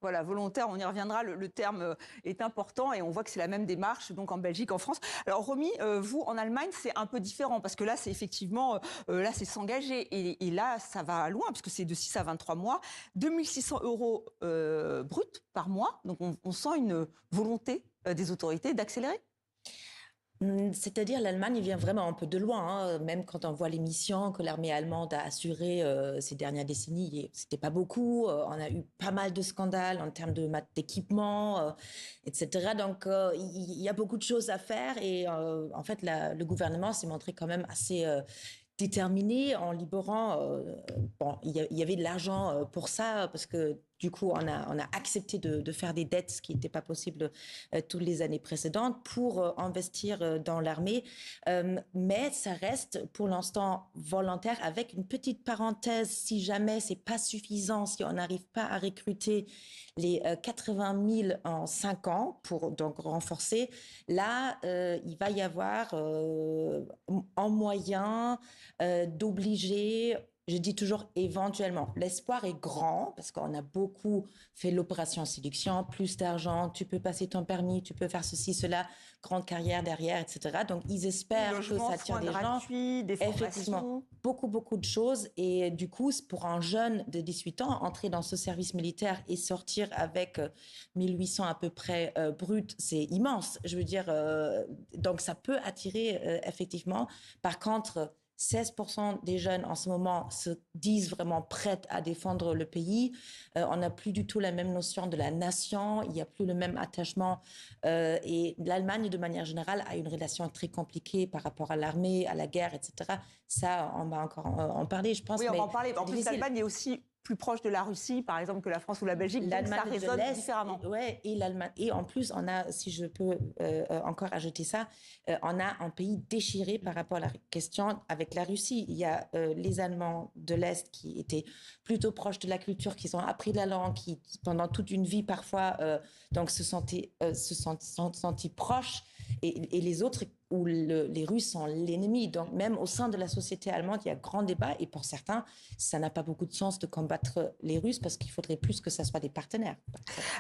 Voilà, volontaire, on y reviendra, le terme est important et on voit que c'est la même démarche donc en Belgique, en France. Alors Romy, vous, en Allemagne, c'est un peu différent parce que là, c'est effectivement, là, c'est s'engager et là, ça va loin puisque c'est de 6 à 23 mois, 2600 euros bruts par mois. Donc on sent une volonté des autorités d'accélérer. C'est-à-dire l'Allemagne vient vraiment un peu de loin, hein. Même quand on voit les missions que l'armée allemande a assurées ces dernières décennies, c'était pas beaucoup. On a eu pas mal de scandales en termes d'équipement, etc. Donc il y a beaucoup de choses à faire et en fait le gouvernement s'est montré quand même assez déterminé en libérant. Bon, il y avait de l'argent pour ça parce que du coup, on a accepté de faire des dettes, ce qui n'était pas possible toutes les années précédentes, pour investir dans l'armée. Mais ça reste pour l'instant volontaire, avec une petite parenthèse, si jamais c'est pas suffisant, si on n'arrive pas à recruter les 80 000 en 5 ans pour donc renforcer, là, il va y avoir en moyen d'obliger. Je dis toujours éventuellement. L'espoir est grand parce qu'on a beaucoup fait l'opération séduction, plus d'argent, tu peux passer ton permis, tu peux faire ceci, cela, grande carrière derrière, etc. Donc, ils espèrent que ça attire des gens. Des formations. Effectivement, beaucoup de choses. Et du coup, pour un jeune de 18 ans, entrer dans ce service militaire et sortir avec 1800 à peu près brut, c'est immense. Je veux dire, donc ça peut attirer effectivement. Par contre, 16% des jeunes en ce moment se disent vraiment prêts à défendre le pays. On n'a plus du tout la même notion de la nation, il n'y a plus le même attachement. Et l'Allemagne, de manière générale, a une relation très compliquée par rapport à l'armée, à la guerre, etc. Ça, on va encore en parler, je pense. Oui, on va en parler. En plus, l'Allemagne est aussi plus proche de la Russie, par exemple, que la France ou la Belgique, donc ça résonne différemment. Ouais, et l'Allemagne. Et en plus, on a, si je peux encore ajouter ça, on a un pays déchiré par rapport à la question avec la Russie. Il y a les Allemands de l'Est qui étaient plutôt proches de la culture, qui ont appris la langue, qui pendant toute une vie parfois donc se sentis proches, et les autres où les Russes sont l'ennemi. Donc même au sein de la société allemande, il y a grand débat et pour certains, ça n'a pas beaucoup de sens de combattre les Russes parce qu'il faudrait plus que ça soit des partenaires.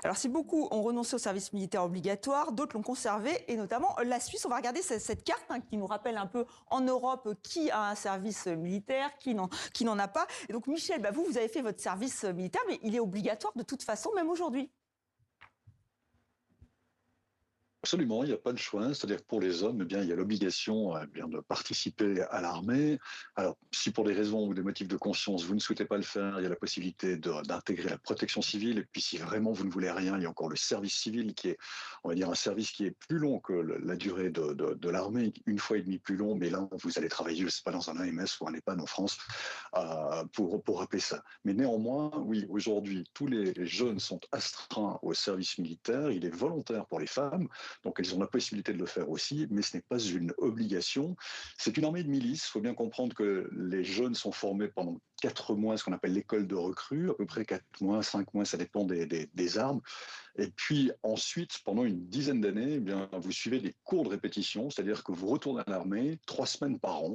Alors si beaucoup ont renoncé au service militaire obligatoire, d'autres l'ont conservé et notamment la Suisse. On va regarder cette carte qui nous rappelle un peu en Europe qui a un service militaire, qui n'en a pas. Et donc Michel, vous avez fait votre service militaire, mais il est obligatoire de toute façon, même aujourd'hui. Absolument, il n'y a pas de choix. C'est-à-dire que pour les hommes, il y a l'obligation de participer à l'armée. Alors, si pour des raisons ou des motifs de conscience, vous ne souhaitez pas le faire, il y a la possibilité d'intégrer la protection civile. Et puis, si vraiment vous ne voulez rien, il y a encore le service civil qui est, on va dire, un service qui est plus long que la durée de l'armée, 1,5 fois plus long. Mais là, vous allez travailler, je ne sais pas, dans un AMS ou un EHPAD en France pour rappeler ça. Mais néanmoins, oui, aujourd'hui, tous les jeunes sont astreints au service militaire. Il est volontaire pour les femmes. Donc, elles ont la possibilité de le faire aussi, mais ce n'est pas une obligation. C'est une armée de milice. Il faut bien comprendre que les jeunes sont formés pendant 4 mois, ce qu'on appelle l'école de recrue, à peu près 4 mois, 5 mois, ça dépend des armes. Et puis ensuite, pendant une dizaine d'années, vous suivez des cours de répétition, c'est-à-dire que vous retournez à l'armée 3 semaines par an.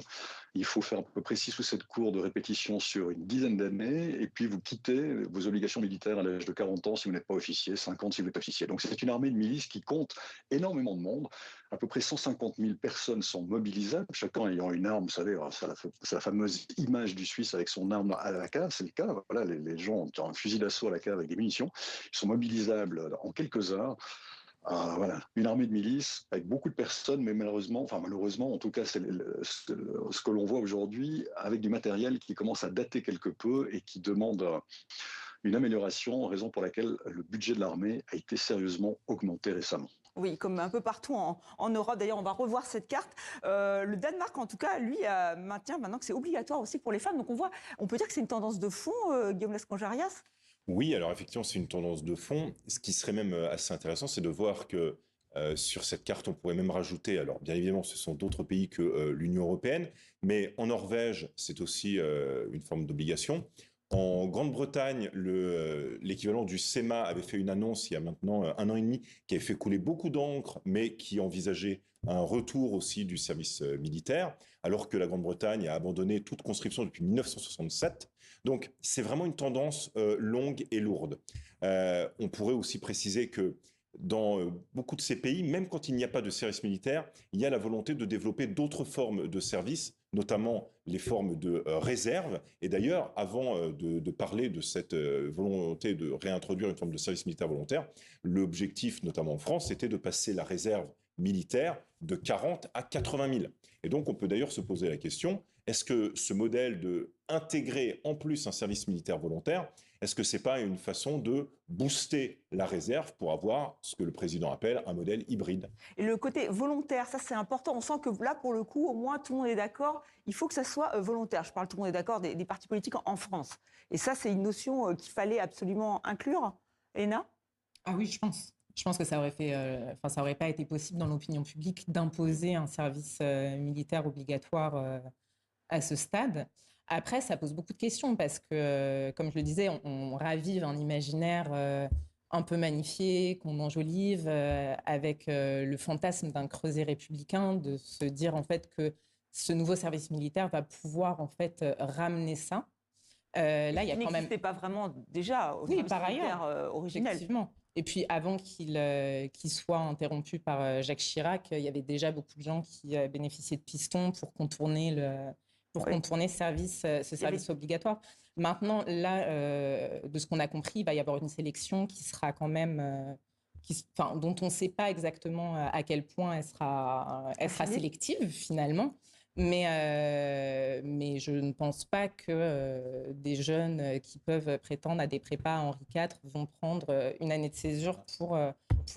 Il faut faire à peu près 6 ou 7 cours de répétition sur une dizaine d'années, et puis vous quittez vos obligations militaires à l'âge de 40 ans si vous n'êtes pas officier, 50 si vous êtes officier. Donc c'est une armée de milice qui compte énormément de monde. À peu près 150 000 personnes sont mobilisables, chacun ayant une arme. Vous savez, c'est la fameuse image du Suisse avec son arme à la cave, c'est le cas. Voilà, les gens ont un fusil d'assaut à la cave avec des munitions. Ils sont mobilisables en quelques heures. Voilà, une armée de milices avec beaucoup de personnes, mais malheureusement, en tout cas, c'est ce que l'on voit aujourd'hui avec du matériel qui commence à dater quelque peu et qui demande une amélioration, raison pour laquelle le budget de l'armée a été sérieusement augmenté récemment. Oui, comme un peu partout en Europe. D'ailleurs, on va revoir cette carte. Le Danemark, en tout cas, lui, maintient maintenant que c'est obligatoire aussi pour les femmes. Donc on peut dire que c'est une tendance de fond, Guillaume Lesconjarias. Oui, alors effectivement, c'est une tendance de fond. Ce qui serait même assez intéressant, c'est de voir que sur cette carte, on pourrait même rajouter, alors bien évidemment, ce sont d'autres pays que l'Union européenne, mais en Norvège, c'est aussi une forme d'obligation. En Grande-Bretagne, l'équivalent du SEMA avait fait une annonce il y a maintenant 1 an et demi qui avait fait couler beaucoup d'encre, mais qui envisageait un retour aussi du service militaire, alors que la Grande-Bretagne a abandonné toute conscription depuis 1967. Donc, c'est vraiment une tendance longue et lourde. On pourrait aussi préciser que dans beaucoup de ces pays, même quand il n'y a pas de service militaire, il y a la volonté de développer d'autres formes de services, notamment les formes de réserve. Et d'ailleurs, avant de parler de cette volonté de réintroduire une forme de service militaire volontaire, l'objectif, notamment en France, c'était de passer la réserve militaire de 40 à 80 000. Et donc, on peut d'ailleurs se poser la question, est-ce que ce modèle de intégrer en plus un service militaire volontaire, est-ce que ce n'est pas une façon de booster la réserve pour avoir ce que le président appelle un modèle hybride? Et le côté volontaire, ça c'est important. On sent que là, pour le coup, au moins tout le monde est d'accord. Il faut que ça soit volontaire. Je parle, tout le monde est d'accord, des partis politiques en France. Et ça, c'est une notion qu'il fallait absolument inclure. Léna? Ah oui, je pense. Je pense que ça aurait pas été possible dans l'opinion publique d'imposer un service militaire obligatoire à ce stade. Après, ça pose beaucoup de questions parce que, comme je le disais, on ravive un imaginaire un peu magnifié, qu'on enjolive avec le fantasme d'un creuset républicain, de se dire en fait que ce nouveau service militaire va pouvoir en fait ramener ça. Là, il y a quand même. N'existait pas vraiment déjà au service militaire originel. Effectivement. Et puis, avant qu'il soit interrompu par Jacques Chirac, il y avait déjà beaucoup de gens qui bénéficiaient de pistons pour contourner ce service obligatoire. Maintenant, là, de ce qu'on a compris, il va y avoir une sélection qui sera quand même, dont on ne sait pas exactement à quel point elle sera sélective finalement. Mais je ne pense pas que des jeunes qui peuvent prétendre à des prépas Henri IV vont prendre une année de césure pour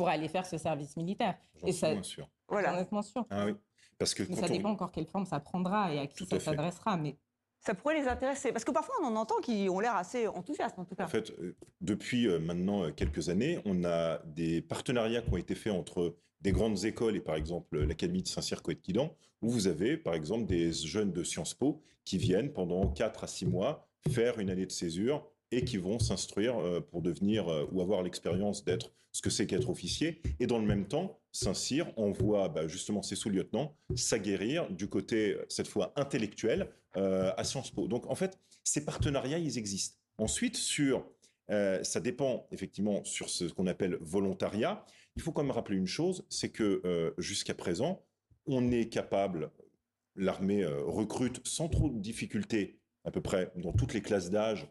aller faire ce service militaire. J'en suis moins sûr. Voilà. Honnêtement sûr. Ah oui. Parce que ça dépend encore quelle forme ça prendra et à qui ça s'adressera. Mais ça pourrait les intéresser. Parce que parfois, on en entend qui ont l'air assez enthousiastes, en tout cas. En fait, depuis maintenant quelques années, on a des partenariats qui ont été faits entre des grandes écoles et par exemple l'Académie de Saint-Cyr-Coët-Quidan, où vous avez par exemple des jeunes de Sciences Po qui viennent pendant 4 à 6 mois faire une année de césure et qui vont s'instruire pour devenir ou avoir l'expérience d'être ce que c'est qu'être officier. Et dans le même temps, Saint-Cyr envoie justement ses sous-lieutenants s'aguerrir du côté, cette fois intellectuel, à Sciences Po. Donc en fait, ces partenariats, ils existent. Ensuite, ça dépend effectivement sur ce qu'on appelle volontariat. Il faut quand même rappeler une chose, c'est que jusqu'à présent, on est capable, l'armée recrute sans trop de difficultés, à peu près dans toutes les classes d'âge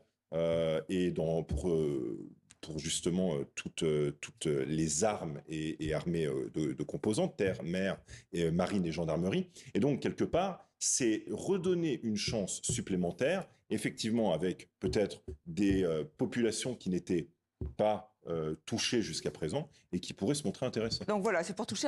et pour justement toutes les armes et armées de composantes, terre, mer, marine et gendarmerie. Et donc, quelque part, c'est redonner une chance supplémentaire, effectivement avec peut-être des populations qui n'étaient pas touchées jusqu'à présent et qui pourraient se montrer intéressantes. Donc voilà, c'est pour toucher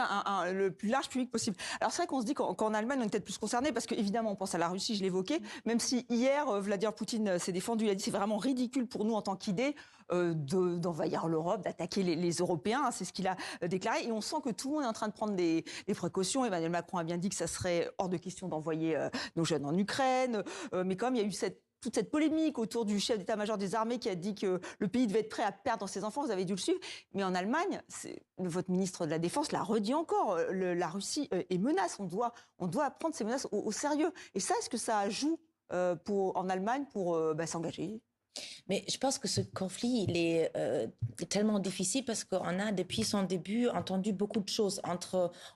le plus large public possible. Alors c'est vrai qu'on se dit qu'en Allemagne, on est peut-être plus concerné parce qu'évidemment, on pense à la Russie, je l'évoquais, même si hier, Vladimir Poutine s'est défendu, il a dit c'est vraiment ridicule pour nous en tant qu'idée d'envahir l'Europe, d'attaquer les Européens, hein, c'est ce qu'il a déclaré. Et on sent que tout le monde est en train de prendre des précautions. Emmanuel Macron a bien dit que ça serait hors de question d'envoyer nos jeunes en Ukraine, mais comme il y a eu toute cette polémique autour du chef d'état-major des armées qui a dit que le pays devait être prêt à perdre ses enfants, vous avez dû le suivre. Mais en Allemagne, votre ministre de la Défense l'a redit encore, la Russie est menace. On doit prendre ces menaces au sérieux. Et ça, est-ce que ça joue en Allemagne pour s'engager ? Mais je pense que ce conflit, il est tellement difficile parce qu'on a, depuis son début, entendu beaucoup de choses.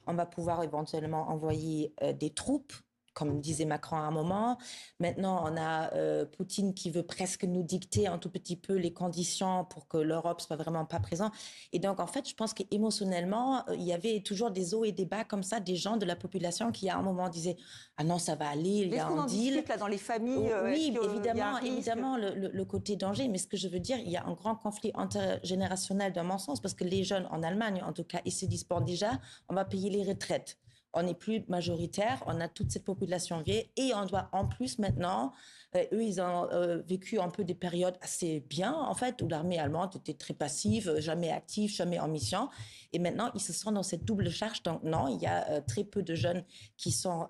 On va pouvoir éventuellement envoyer des troupes, comme disait Macron à un moment. Maintenant, on a Poutine qui veut presque nous dicter un tout petit peu les conditions pour que l'Europe soit vraiment pas présente. Et donc, en fait, je pense qu'émotionnellement, il y avait toujours des hauts et des bas comme ça, des gens de la population qui, à un moment, disaient « Ah non, ça va aller, il y a un deal. » Discute là dans les familles. Oui, évidemment, le côté danger. Mais ce que je veux dire, il y a un grand conflit intergénérationnel dans mon sens, parce que les jeunes en Allemagne, en tout cas, ils se disent bon, déjà, on va payer les retraites. On n'est plus majoritaire, on a toute cette population vieille et on doit en plus maintenant, eux ils ont vécu un peu des périodes assez bien en fait, où l'armée allemande était très passive, jamais active, jamais en mission, et maintenant ils se sont dans cette double charge. Donc non, il y a très peu de jeunes qui sont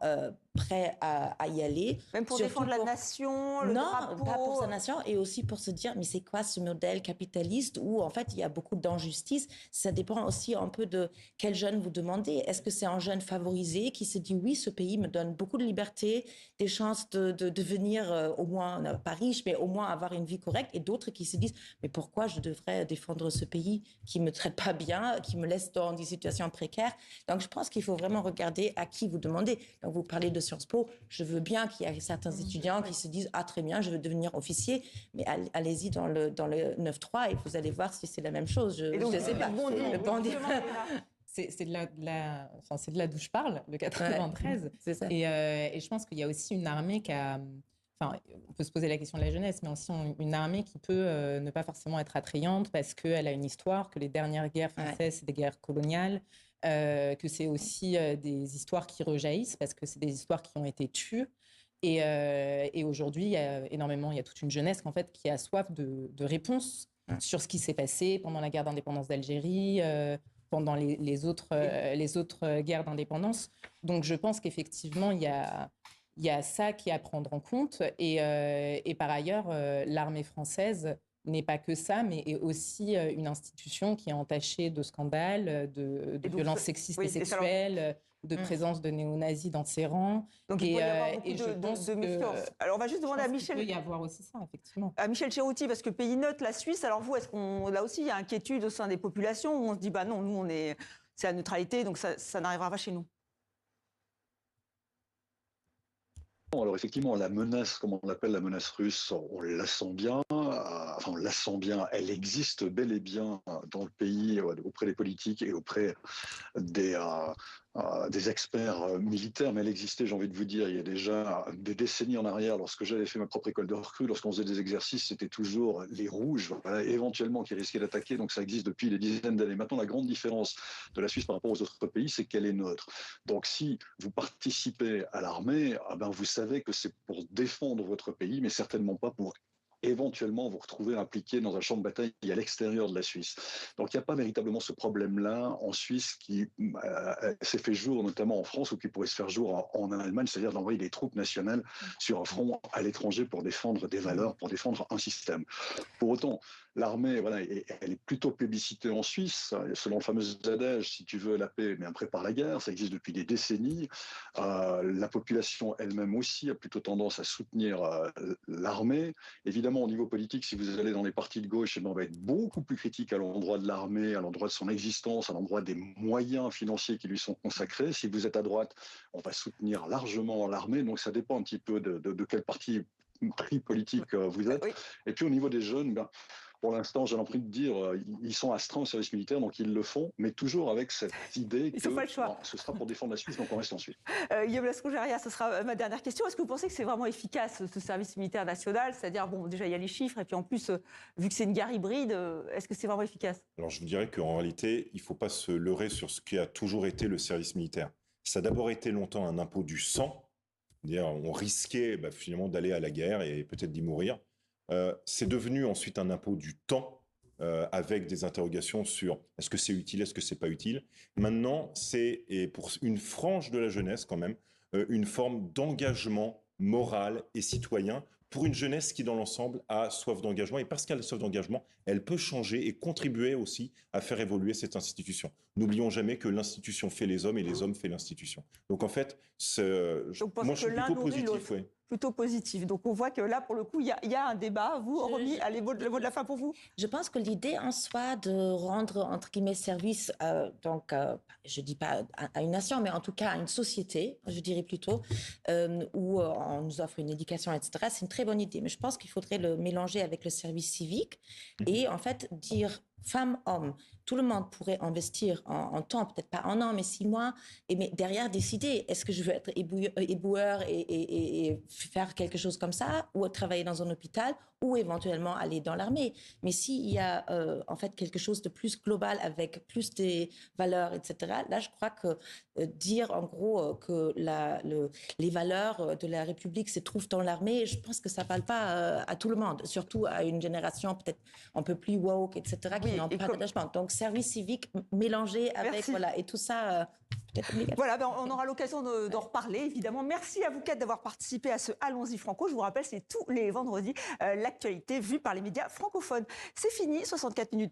prêts à y aller. Même pour défendre la nation, le drapeau. Non, pas pour sa nation, et aussi pour se dire, mais c'est quoi ce modèle capitaliste où, en fait, il y a beaucoup d'injustice. Ça dépend aussi un peu de quel jeune vous demandez. Est-ce que c'est un jeune favorisé qui se dit, oui, ce pays me donne beaucoup de liberté, des chances de devenir au moins, pas riche, mais au moins avoir une vie correcte, et d'autres qui se disent, mais pourquoi je devrais défendre ce pays qui me traite pas bien, qui me laisse dans des situations précaires? Donc, je pense qu'il faut vraiment regarder à qui vous demandez. Donc, vous parlez de Sciences Po, je veux bien qu'il y ait certains étudiants qui se disent « Ah, très bien, je veux devenir officier », mais allez-y dans le 9-3 et vous allez voir si c'est la même chose. Je ne sais pas. C'est de là d'où je parle, le 93. Ouais, c'est ça. Et je pense qu'il y a aussi une armée qui a... Enfin, on peut se poser la question de la jeunesse, mais aussi une armée qui peut ne pas forcément être attrayante parce qu'elle a une histoire, que les dernières guerres françaises, c'est des guerres coloniales, que c'est aussi des histoires qui rejaillissent parce que c'est des histoires qui ont été tues. Et aujourd'hui, il y a toute une jeunesse en fait, qui a soif de réponses sur ce qui s'est passé pendant la guerre d'indépendance d'Algérie, pendant les autres guerres d'indépendance. Donc je pense qu'effectivement, il y a ça qui est à prendre en compte. Et par ailleurs, l'armée française n'est pas que ça, mais est aussi une institution qui est entachée de scandales, de violences sexistes et sexuelles, de présence de néo-nazis dans ses rangs. Donc il peut y avoir beaucoup de méfiance. Alors on va juste demander à Michel. Il peut y avoir aussi ça, effectivement. À Michel Cherouti, parce que pays neutre, la Suisse. Alors vous, est-ce qu'on là aussi il y a inquiétude au sein des populations où on se dit bah non, nous c'est la neutralité, donc ça n'arrivera pas chez nous. Alors effectivement, la menace, comme on l'appelle la menace russe, on la sent bien. Enfin, on la sent bien. Elle existe bel et bien dans le pays, auprès des politiques et auprès des experts militaires, mais elle existait, j'ai envie de vous dire, il y a déjà des décennies en arrière, lorsque j'avais fait ma propre école de recrue, lorsqu'on faisait des exercices, c'était toujours les rouges, voilà, éventuellement, qui risquaient d'attaquer, donc ça existe depuis des dizaines d'années. Maintenant, la grande différence de la Suisse par rapport aux autres pays, c'est qu'elle est neutre. Donc si vous participez à l'armée, vous savez que c'est pour défendre votre pays, mais certainement pas pour éventuellement vous retrouver impliqué dans un champ de bataille à l'extérieur de la Suisse. Donc il n'y a pas véritablement ce problème-là en Suisse qui s'est fait jour notamment en France ou qui pourrait se faire jour en Allemagne, c'est-à-dire d'envoyer des troupes nationales sur un front à l'étranger pour défendre des valeurs, pour défendre un système. Pour autant, l'armée, voilà, elle est plutôt plébiscitée en Suisse, selon le fameux adage, si tu veux la paix, mais prépare la guerre, ça existe depuis des décennies. La population elle-même aussi a plutôt tendance à soutenir l'armée. Évidemment, au niveau politique, si vous allez dans les partis de gauche, on va être beaucoup plus critique à l'endroit de l'armée, à l'endroit de son existence, à l'endroit des moyens financiers qui lui sont consacrés. Si vous êtes à droite, on va soutenir largement l'armée. Donc ça dépend un petit peu de quel parti pris politique vous êtes. Oui. Et puis au niveau des jeunes, pour l'instant, j'ai l'impression de dire, ils sont astreints au service militaire, donc ils le font, mais toujours avec cette idée que ce sera pour défendre la Suisse, donc on reste en Suisse. Guillaume Lascaux-Géria, ce sera ma dernière question. Est-ce que vous pensez que c'est vraiment efficace, ce service militaire national? C'est-à-dire, bon, déjà, il y a les chiffres, et puis en plus, vu que c'est une guerre hybride, est-ce que c'est vraiment efficace? Alors, je vous dirais qu'en réalité, il ne faut pas se leurrer sur ce qui a toujours été le service militaire. Ça a d'abord été longtemps un impôt du sang. C'est-à-dire, on risquait finalement d'aller à la guerre et peut-être d'y mourir. C'est devenu ensuite un impôt du temps, avec des interrogations sur est-ce que c'est utile, est-ce que c'est pas utile. Maintenant, c'est, et pour une frange de la jeunesse quand même, une forme d'engagement moral et citoyen pour une jeunesse qui, dans l'ensemble, a soif d'engagement. Et parce qu'elle a soif d'engagement, elle peut changer et contribuer aussi à faire évoluer cette institution. N'oublions jamais que l'institution fait les hommes et les hommes fait l'institution. Donc en fait, moi je suis plutôt positif. Oui. Plutôt positif. Donc on voit que là, pour le coup, il y a un débat. Vous, Romy, allez, le mot de la fin pour vous? Je pense que l'idée en soi de rendre, entre guillemets, service, je ne dis pas à une nation, mais en tout cas à une société, je dirais plutôt, où on nous offre une éducation, etc., c'est une très bonne idée. Mais je pense qu'il faudrait le mélanger avec le service civique et en fait dire femmes, hommes, tout le monde pourrait investir en temps, peut-être pas en an, mais 6 mois, mais derrière décider, est-ce que je veux être éboueur et faire quelque chose comme ça, ou travailler dans un hôpital, ou éventuellement aller dans l'armée. Mais s'il y a en fait quelque chose de plus global, avec plus des valeurs, etc., là je crois que dire en gros que les valeurs de la République se trouvent dans l'armée, je pense que ça ne parle pas à tout le monde, surtout à une génération peut-être un peu plus woke, etc., qui n'ont pas d'engagement. Donc service civique mélangé avec, voilà, et tout ça peut-être obligatoire. Voilà, ben on aura l'occasion d'en reparler, évidemment. Merci à vous quatre d'avoir participé à ce Allons-y Franco. Je vous rappelle, c'est tous les vendredis l'actualité vue par les médias francophones. C'est fini, 64 minutes.